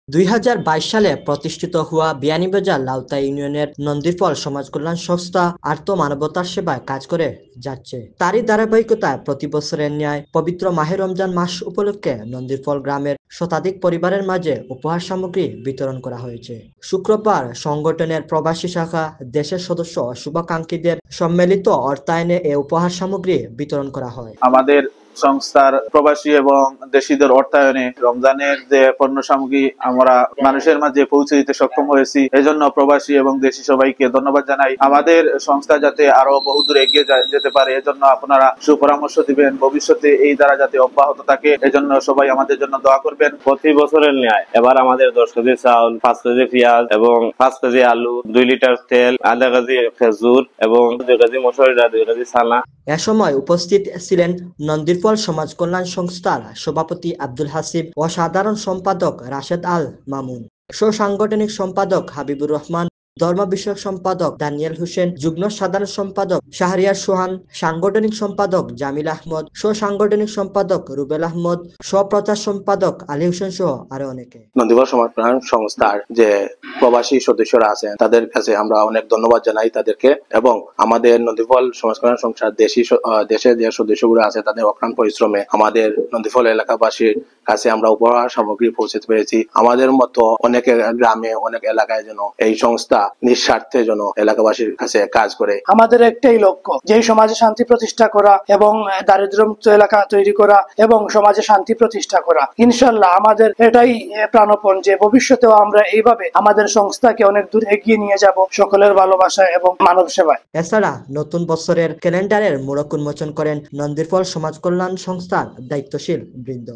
2022 সালে প্রতিষ্ঠিত হওয়া বিয়ানীবাজার লাউতা ইউনিয়নের নন্দীফল সমাজ কল্যাণ সংস্থা আর্ত মানবতার সেবায় কাজ করে যাচ্ছে। তারই ধারাবাহিকতায় প্রতি বছরের ন্যায় পবিত্র মাহে রমজান মাস উপলক্ষে নন্দীফল গ্রামের শতাধিক পরিবারের মাঝে উপহার সামগ্রী বিতরণ করা হয়েছে। শুক্রবার সংগঠনের প্রবাসী শাখা দেশের সদস্য ও শুভাকাঙ্ক্ষীদের সম্মিলিত অর্থায়নে এ উপহার সামগ্রী বিতরণ করা হয়। আমাদের সংস্থার প্রবাসী এবং দেশিদের অর্থায়নে রমজানের যে পণ্য সামগ্রী আমরা মানুষের মাঝে পৌঁছে দিতে সক্ষম হয়েছি, এজন্য প্রবাসী এবং দেশি সবাইকে ধন্যবাদ জানাই। আমাদের সংস্থা যাতে আরো বহুদূর এগিয়ে যেতে পারে এজন্য আপনারা সুপরামর্শ দিবেন, ভবিষ্যতে এই দ্বারা যাতে অব্যাহত থাকে এজন্য সবাই আমাদের জন্য দোয়া করবেন। প্রতি বছরের ন্যায় এবার আমাদের 10 কেজি চাউল, 5 কেজি পেঁয়াজ এবং 5 কেজি আলু, 2 লিটার তেল, আধা কেজি খেজুর এবং 2 কেজি মসুর ডাল, 2 কেজি চানা। এ সময় উপস্থিত ছিলেন নন্দীফল সমাজ কল্যাণ সংস্থার সভাপতি আব্দুল হাসিব ও সাধারণ সম্পাদক রাশেদ আল মামুন, সাংগঠনিক সম্পাদক হাবিবুর রহমান, ধর্ম বিষয়ক সম্পাদক দানিয়েল হোসেন, যুগ্ম সাধারণ সম্পাদক শাহরিয়ার সোহান, সাংগঠনিক সম্পাদক জামিল আহমদ, সাংগঠনিক সম্পাদক রুবেল আহমদ, প্রচার সম্পাদক আলী হোসেন সহ আরো অনেকে। নন্দীফল সমাজ কল্যাণ সংস্থার যে প্রবাসী সদস্যরা আছেন তাদের কাছে আমরা অনেক ধন্যবাদ জানাই তাদেরকে, এবং আমাদের নন্দীফল সমাজ কল্যাণ সংস্থার দেশের যে সদস্যগুলো আছে তাদের অক্লান্ত পরিশ্রমে আমাদের নন্দীফল এলাকাবাসীর কাছে আমরা উপহার সামগ্রী পৌঁছতে পেরেছি। আমাদের মতো অনেক গ্রামে অনেক এলাকায় যেন এই সংস্থা নিঃস্বার্থে যেন এলাকাবাসীর কাছে কাজ করে। আমাদের একটাই লক্ষ্য, যে সমাজে শান্তি প্রতিষ্ঠা করা এবং দারিদ্র্যমুক্ত এলাকা তৈরি করা এবং সমাজে শান্তি প্রতিষ্ঠা করা। ইনশাআল্লাহ আমাদের এটাই প্রাণপণ যে ভবিষ্যতেও আমরা এইভাবে আমাদের সংস্থাকে অনেক দূর এগিয়ে নিয়ে যাব সকলের ভালোবাসা এবং মানব সেবায়। এছাড়া নতুন বছরের ক্যালেন্ডারের মোড়ক উন্মোচন করেন নন্দীফল সমাজ কল্যাণ সংস্থার দায়িত্বশীল বৃন্দ।